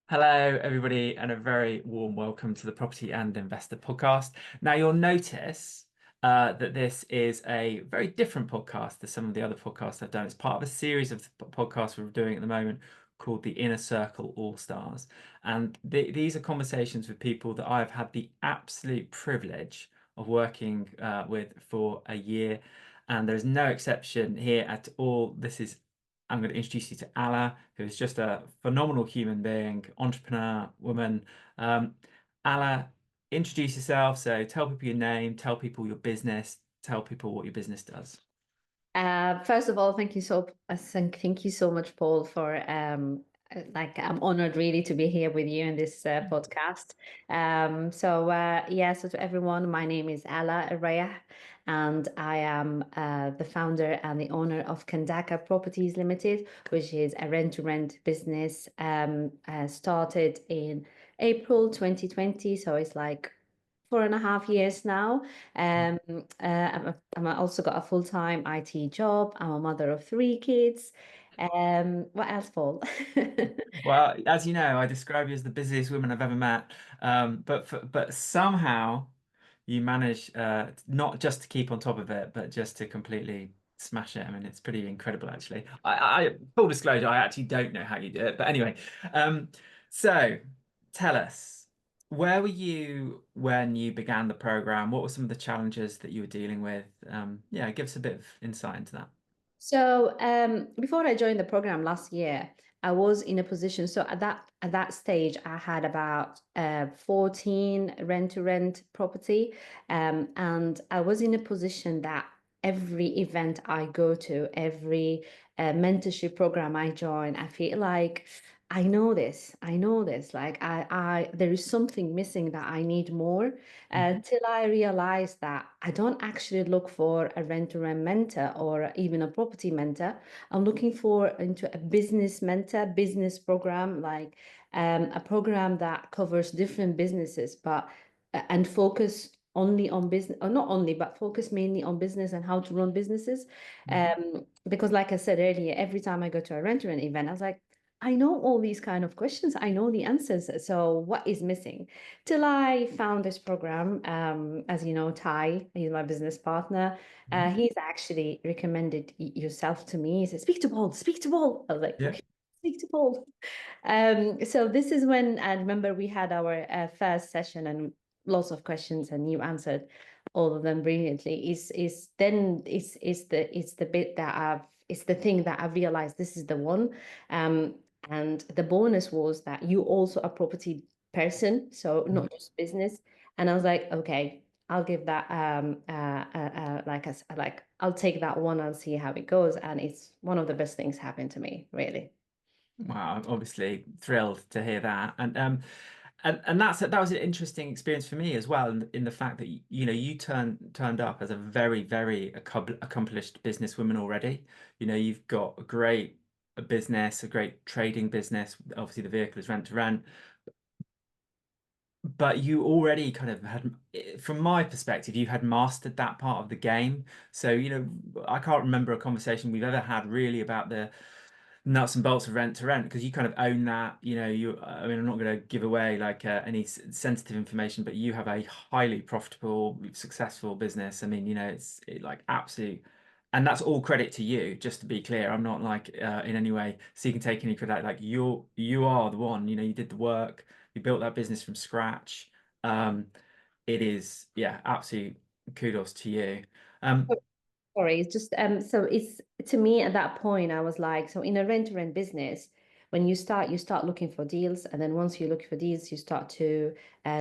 Hello, everybody, and a very warm welcome to the Property and Investor Podcast. Now, you'll notice that this is a very different podcast to some of the other podcasts I've done. It's part of a series of podcasts we're doing at the moment called the Inner Circle All Stars. And these are conversations with people that I've had the absolute privilege of working with for a year. And there's no exception here at all. I'm going to introduce you to Alaa, who is just a phenomenal human being, entrepreneur, woman. Um, Alaa, introduce yourself. So tell people your name, tell people your business, tell people what your business does. First of all, thank you so much, Paul, for I'm honored really to be here with you in this podcast. So to everyone, my name is Alaa Elrayeh, and I am the founder and the owner of Kandaka Properties Limited, which is a rent-to-rent business. Started in April 2020, so it's like 4.5 years now. Um, I'm also got a full-time IT job. I'm a mother of three kids. What else, Paul? Well, as you know, I describe you as the busiest woman I've ever met. But somehow you manage not just to keep on top of it, but just to completely smash it. I mean, it's pretty incredible, actually. Full disclosure, I actually don't know how you do it, but anyway. Um, so tell us, where were you when you began the program? What were some of the challenges that you were dealing with? Yeah, give us a bit of insight into that. Before I joined the program last year, I was in a position. So at that stage, I had about 14 rent-to-rent property, and I was in a position that every event I go to, every mentorship program I join, I feel like I know this. I know this. Like there is something missing that I need more. Mhm. Till I realized that I don't actually look for a rent-to-rent mentor or even a property mentor. I'm looking for into a business mentor, business program, like a program that covers different businesses, but and focus only on business, or not only, but focus mainly on business and how to run businesses. Mhm. Because like I said earlier, every time I go to a rent-to-rent event, I was like, I know all these kind of questions. I know the answers. So what is missing? Till I found this program. As you know, Ty, he's my business partner. Mhm. He's actually recommended yourself to me. He said, "Speak to Paul. Speak to Paul." I was like, Yeah. "Okay, speak to Paul." So this is when I remember we had our first session and lots of questions, and you answered all of them brilliantly. Is the bit that it's the thing that I realized this is the one. And the bonus was that you also a property person, so Mhm. not just business. And I was like, okay, I'll give that like I'll take that one. I'll see how it goes. And it's one of the best things happened to me, really. Wow, I'm obviously thrilled to hear that. And that was an interesting experience for me as well, in the fact that you turned up as a very accomplished businesswoman already. You've got a great business, a great trading business. Obviously, the vehicle is rent to rent, but you already kind of had, from my perspective, you had mastered that part of the game. So, I can't remember a conversation we've ever had really about the nuts and bolts of rent to rent because you kind of own that. I mean, I'm not going to give away like any sensitive information, but you have a highly profitable, successful business. I mean, like absolute, and that's all credit to you. Just to be clear, I'm not like in any way seeking to take any credit. Like you are the one. You did the work. You built that business from scratch. Um, it is, yeah, absolute kudos to you. Um, Sorry, it's just so it's to me at that point I was like, so in a rent-to-rent business, when you start looking for deals, and then once you look for deals, you start to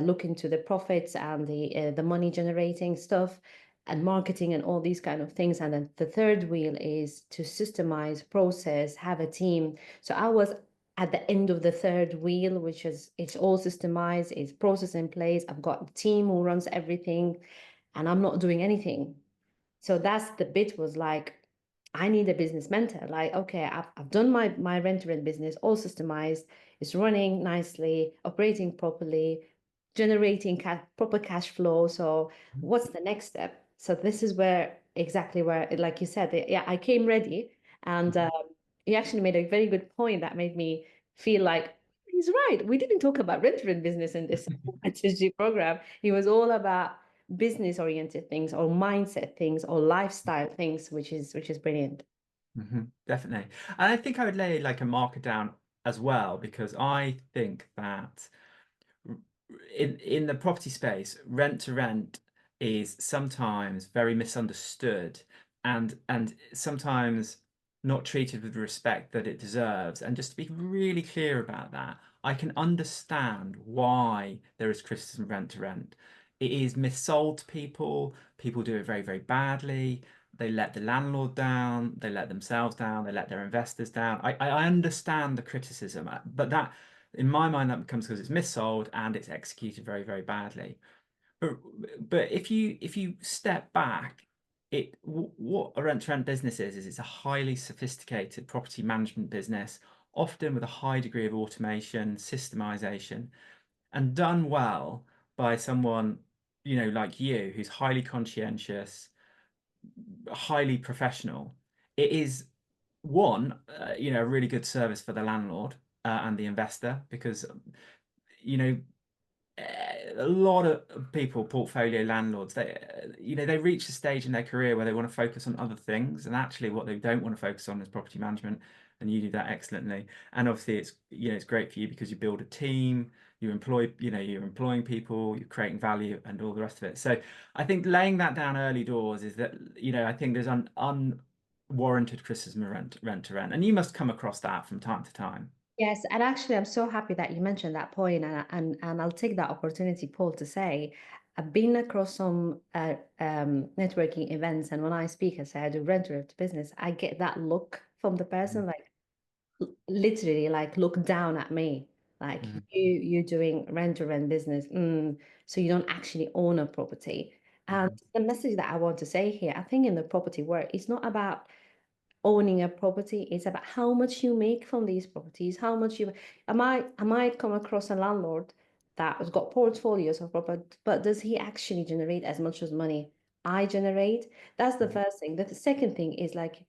look into the profits and the money generating stuff and marketing and all these kind of things. And then the third wheel is to systemize, process, have a team. So I was at the end of the third wheel, which is it's all systemized, it's process in place. I've got a team who runs everything, and I'm not doing anything. So that's the bit was like, I need a business mentor. Like, okay, I've done my rent-to-rent business, all systemized, it's running nicely, operating properly, generating proper cash flow. So what's the next step? So this is where exactly where, like you said, yeah, I came ready, and you actually made a very good point that made me feel like he's right. We didn't talk about rent-to-rent business in this HSG program. It was all about business-oriented things or mindset things or lifestyle things, which is brilliant. Definitely. And I think I would lay like a marker down as well, because I think that in the property space, rent to rent is sometimes very misunderstood and sometimes not treated with the respect that it deserves. And just to be really clear about that, I can understand why there is criticism of rent to rent. It is missold to people. People do it very, very badly. They let the landlord down, they let themselves down, they let their investors down. I understand the criticism, but that in my mind, that becomes because it's missold and it's executed very, very badly. But but if you step back, what a rent-to-rent business is it's a highly sophisticated property management business, often with a high degree of automation, systemization, and done well by someone, like you, who's highly conscientious, highly professional. It is one, a really good service for the landlord and the investor because you know, a lot of people, portfolio landlords, they reach a stage in their career where they want to focus on other things, and actually, what they don't want to focus on is property management, and you do that excellently. And obviously, it's great for you because you build a team, you're employing people, you're creating value, and all the rest of it. So, I think laying that down early doors is that, I think there's an unwarranted criticism of rent to rent, and you must come across that from time to time. Yes, and actually, I'm so happy that you mentioned that point, and I'll take that opportunity, Paul, to say I've been across some networking events, and when I speak, I say I do rent-to-rent business. I get that look from the person, like literally, like look down at me, like Mhm, you doing rent-to-rent business, so you don't actually own a property. And mhm, the message that I want to say here, I think in the property world, it's not about owning a property. It's about how much you make from these properties, how much you I might come across a landlord that has got portfolios of property, but does he actually generate as much as money I generate? That's the mhm, first thing. The second thing is like,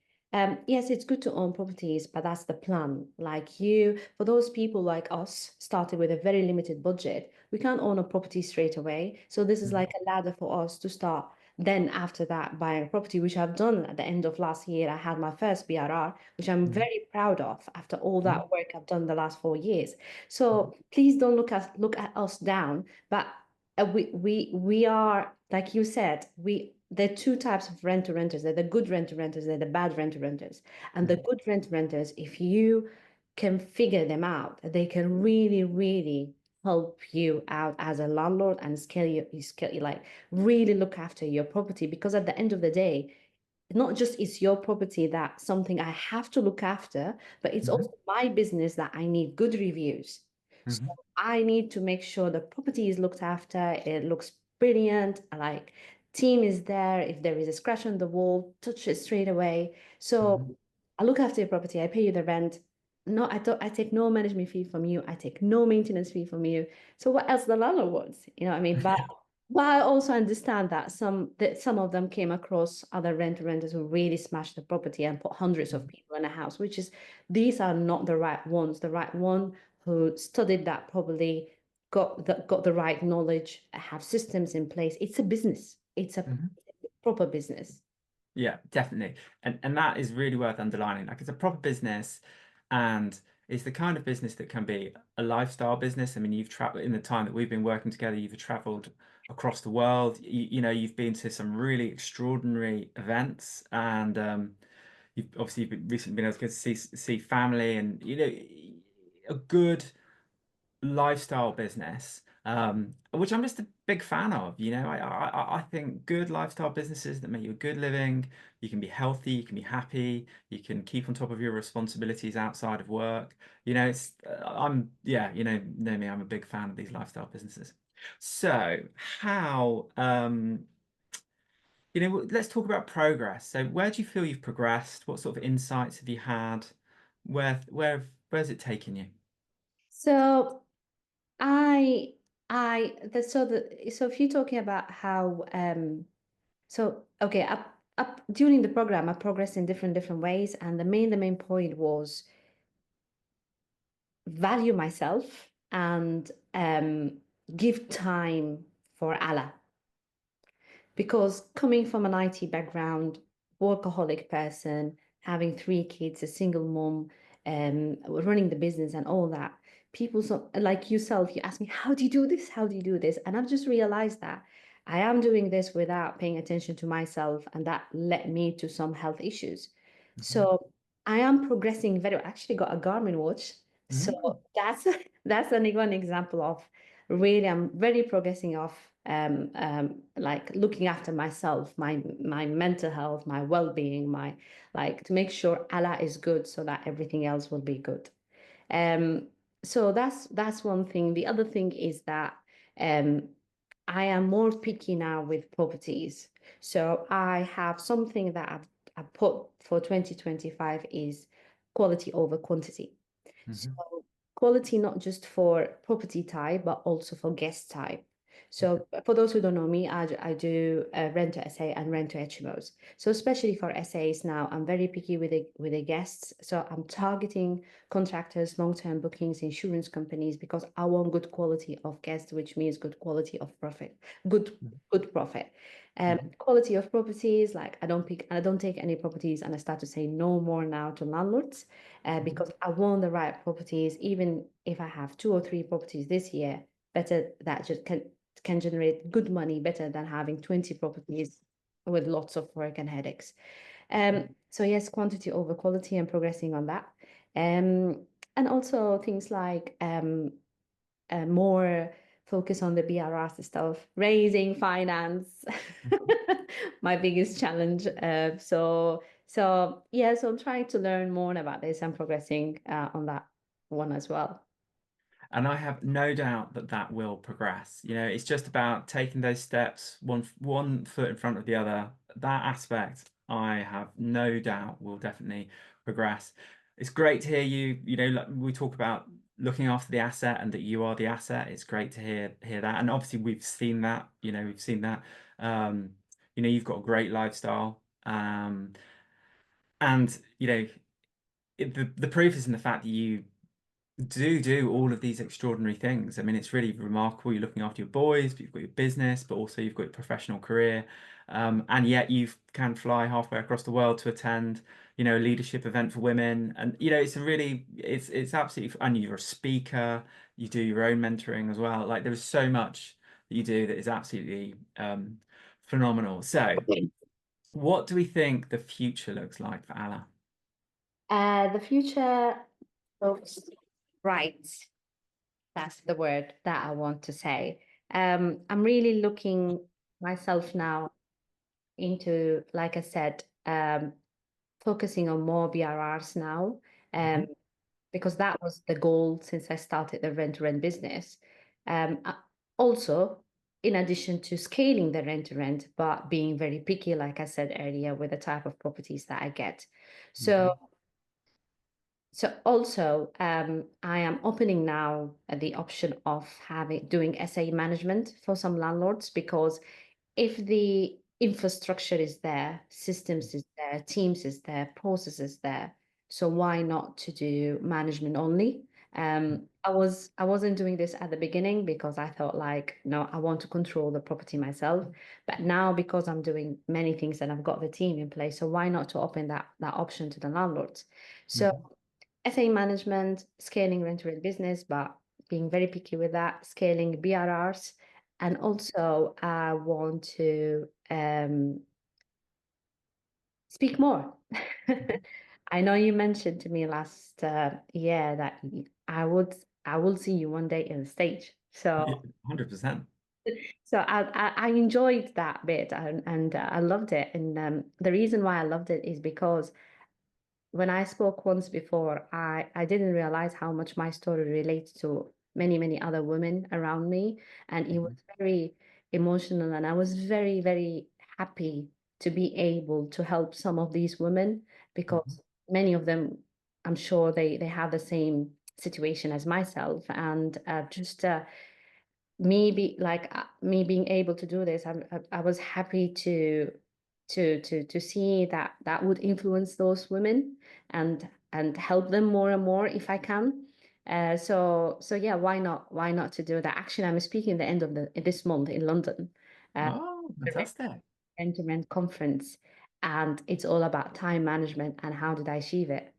yes, it's good to own properties, but that's the plan. Like you, for those people like us, started with a very limited budget, we can't own a property straight away. So this is mhm, like a ladder for us to start, then after that, buying a property, which I've done at the end of last year. I had my first BRR, which I'm mhm, very proud of after all mhm, that work I've done the last 4 years. mhm, So please don't look at us down. But we are, like you said, there are two types of rent to renters. They're the good rent to renters, they're the bad rent to renters. And the mhm, good rent to renters, if you can figure them out, they can really, really help you out as a landlord and scale you like really look after your property, because at the end of the day, not just it's your property that something I have to look after, but it's mhm, also my business that I need good reviews. So mhm, I need to make sure the property is looked after, it looks brilliant, like team is there. If there is a scratch on the wall, touch it straight away. mhm, So I look after your property, I pay you the rent. No, I don't, I take no management fee from you, I take no maintenance fee from you. So what else the landlord wants? You know what I mean? But I also understand that some of them came across other renters who really smashed the property and put hundreds of mhm, people in a house, which is, these are not the right ones. The right one who studied that properly, got the right knowledge, have systems in place. It's a business. It's a mhm. proper business. Yeah, definitely. And that is really worth underlining. Like it's a proper business and it's the kind of business that can be a lifestyle business. I mean, you've traveled in the time that we've been working together, you've traveled across the world. You've been to some really extraordinary events and you've recently been able to go to see family and a good lifestyle business, which I'm just a big fan of. I think good lifestyle businesses that make you a good living, you can be healthy, you can be happy, you can keep on top of your responsibilities outside of work. It's I'm yeah, know me, I'm a big fan of these lifestyle businesses. So how let's talk about progress. So where do you feel you've progressed? What sort of insights have you had? Where's it taken you? So I so if you're talking about how so okay, up during the program I progressed in different ways, and the main point was value myself and give time for Allah. Because coming from an IT background, workaholic person, having 3 kids, a single mom, running the business and all that, people like yourself, you ask me, how do you do this? How do you do this? And I've just realized that I am doing this without paying attention to myself, and that led me to some health issues. Mhm. So I am progressing very. I actually got a Garmin watch. So Mm. that's that's only one example of really I'm very progressing off like looking after myself, my mental health, my well-being, my like to make sure Allah is good so that everything else will be good. um so that's one thing. The other thing is that um I am more picky now with properties. So I have something that I put for 2025 is quality over quantity. So Mhm. quality not just for property type, but also for guest type. So for those who don't know me, I do rent to SA and rent to HMOs. So especially for SAs now, I'm very picky with the guests. So I'm targeting contractors, long-term bookings, insurance companies, because I want good quality of guests, which means good quality of profit, good Mhm. good profit. Mhm. Quality of properties, like I don't take any properties, and I start to say no more now to landlords Mhm. because I want the right properties. Even if I have 2 or 3 properties this year, better that just can generate good money better than having 20 properties with lots of work and headaches. So yes, quantity over quality and progressing on that. Um, and also things like more focus on the BRRs stuff, raising finance, Mhm. my biggest challenge. So yeah, so I'm trying to learn more about this and progressing on that one as well. And I have no doubt that that will progress. It's just about taking those steps, one foot in front of the other. That aspect, I have no doubt will definitely progress. It's great to hear you, like we talk about looking after the asset and that you are the asset. It's great to hear that. And obviously we've seen that, we've seen that. Um, you've got a great lifestyle. And the proof is in the fact that you do all of these extraordinary things. I mean, it's really remarkable. You're looking after your boys, but you've got your business, but also you've got your professional career, and yet you can fly halfway across the world to attend, a leadership event for women, and it's absolutely. And you're a speaker. You do your own mentoring as well. Like there's so much that you do that is absolutely phenomenal. So, what do we think the future looks like for Allah? The future looks bright. That's the word that I want to say. I'm really looking myself now into, like I said, focusing on more BRRs now, um, Mhm. because that was the goal since I started the rent-to-rent business. Also, in addition to scaling the rent-to-rent, but being very picky, like I said earlier, with the type of properties that I get. So Mhm. also, I am opening now the option of having doing SA management for some landlords, because if the infrastructure is there, systems is there, teams is there, processes there, so why not to do management only? I wasn't doing this at the beginning because I thought like, no, I want to control the property myself. But now because I'm doing many things and I've got the team in place, so why not to open that option to the landlords? So Mhm. SA management, scaling rent-to-rent business, but being very picky with that, scaling BRRs, and also I want to speak more. Mhm. I know you mentioned to me last year that I will see you one day in the stage. Yeah, So 100%. I enjoyed that bit, and I loved it. And the reason why I loved it is because when I spoke once before, I didn't realize how much my story relates to many, many other women around me. And it was Mhm. very emotional. And I was very, very happy to be able to help some of these women, Mhm. because many of them, I'm sure they have the same situation as myself. And just me being able to do this, I was happy to see that that would influence those women and help them more and more if I can. So yeah, why not to do that? Actually, I'm speaking the end of this month in London, uh, Oh, fantastic. end-to-end conference, and it's all about time management and how did I achieve it.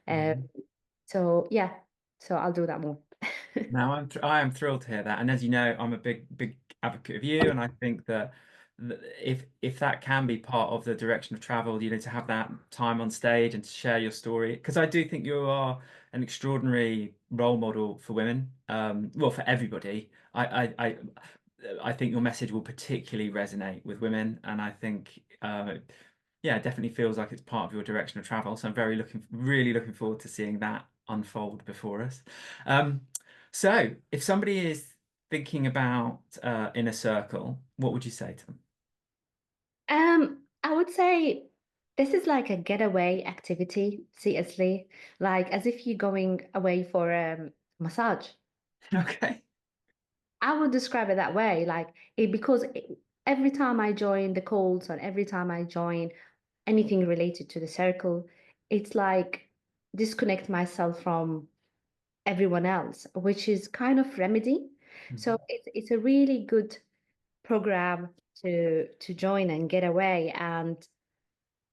Uh, Mhm. so yeah, so I'll do that more. Now I am thrilled to hear that, and as you know, I'm a big advocate of you, and I think that if that can be part of the direction of travel, you know, to have that time on stage and to share your story, because I do think you are an extraordinary role model for women, well, for everybody. I think your message will particularly resonate with women, and I think yeah, it definitely feels like it's part of your direction of travel. So I'm really looking forward to seeing that unfold before us. Um, so if somebody is thinking about inner circle, what would you say to them? I would say this is like a getaway activity, seriously, like as if you're going away for a massage. Okay. I would describe it that way, like every time I join the calls and every time I join anything related to the circle, it's like disconnect myself from everyone else, which is kind of remedy. So Mhm. it's a really good program to join and get away and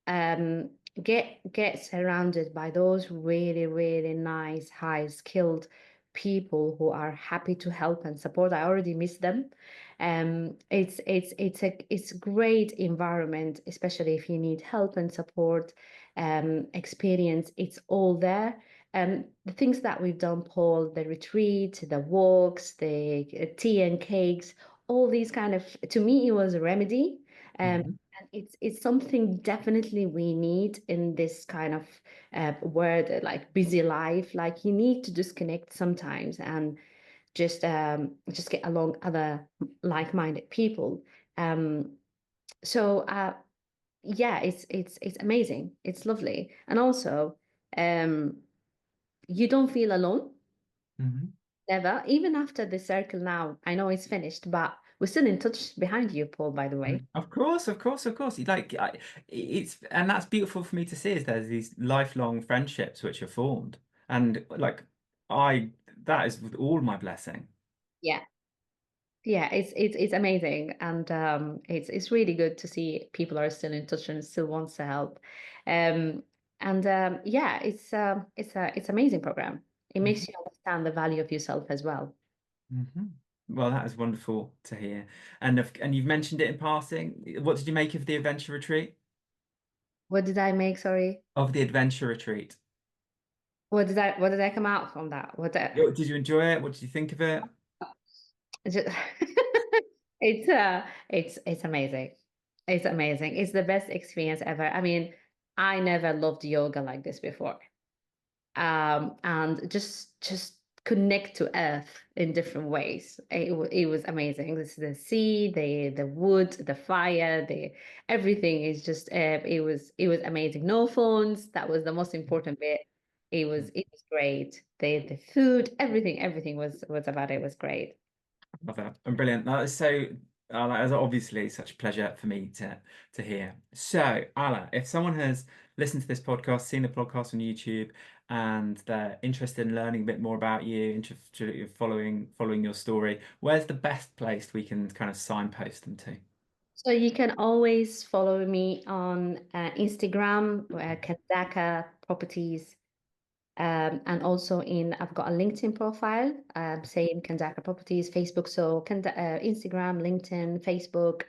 um, get surrounded by those really, really nice, high skilled people who are happy to help and support. I already miss them. It's a great environment, especially if you need help and support, experience. It's all there. The things that we've done, Paul, the retreat, the walks, the tea and cakes, all these kind of, to me, it was a remedy. Mhm. And it's something definitely we need in this kind of word, like busy life. Like you need to disconnect sometimes and just get along other like-minded people. Um, so yeah, it's amazing. It's lovely, and also um, you don't feel alone. Mhm. Never, even after the circle. Now I know it's finished, but we're still in touch behind you, Paul. By the way. Of course, of course, of course. It's and that's beautiful for me to see is there's these lifelong friendships which are formed, and like I that is with all my blessing. Yeah. Yeah, it's amazing, and it's really good to see people are still in touch and still wants to help, um, and yeah, it's amazing program. It Mhm. makes you understand the value of yourself as well. Mhm. Well, that is wonderful to hear. And you've mentioned it in passing. What did you make of the adventure retreat? What did I make? Sorry, Of the adventure retreat. what did I come out from that? Did you enjoy it? What did you think of it? Just- it's amazing. It's amazing. It's the best experience ever. I mean, I never loved yoga like this before. And just connect to earth in different ways. It was amazing. This the sea, the wood, the fire, the everything is just it was amazing. No phones. That was the most important bit. It was great. The food, everything was about it was great. Love that. And brilliant. That is so that is obviously such a pleasure for me to hear. So, Ala, if someone has listened to this podcast, seen the podcast on YouTube, and they're interested in learning a bit more about you, interested in following your story, where's the best place we can kind of signpost them to? So you can always follow me on Instagram, Kandaka Properties. And also I've got a LinkedIn profile, same Kandaka Properties, Facebook. So Instagram, LinkedIn, Facebook,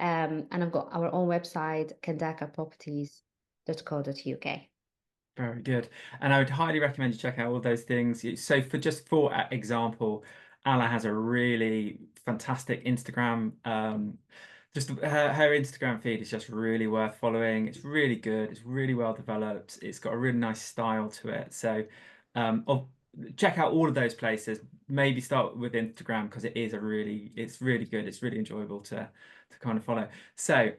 and I've got our own website, kandakaproperties.co.uk. Very good. And I would highly recommend you check out all those things. So for example, Ala has a really fantastic Instagram. Just her Instagram feed is just really worth following. It's really good. It's really well developed. It's got a really nice style to it. So of check out all of those places. Maybe start with Instagram because it's really good. It's really enjoyable to kind of follow. So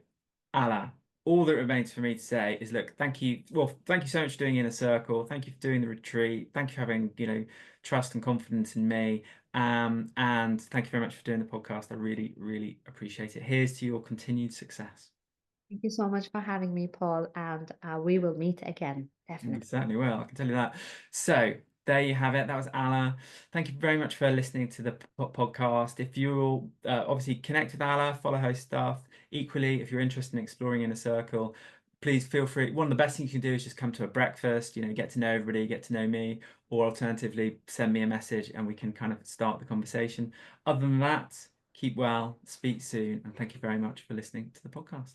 Allah, all that remains for me to say is look, thank you. Well, thank you so much for doing Inner Circle. Thank you for doing the retreat. Thank you for having, trust and confidence in me. And thank you very much for doing the podcast. I really, really appreciate it. Here's to your continued success. Thank you so much for having me, Paul, and we will meet again, We definitely. certainly will, I can tell you that. So, There you have it. That was Alaa. Thank you very much for listening to the podcast. If you'll obviously connect with Alaa, follow her stuff. Equally, if you're interested in exploring Inner Circle, please feel free. One of the best things you can do is just come to a breakfast, get to know everybody, get to know me, or alternatively, send me a message and we can kind of start the conversation. Other than that, keep well, speak soon, and thank you very much for listening to the podcast.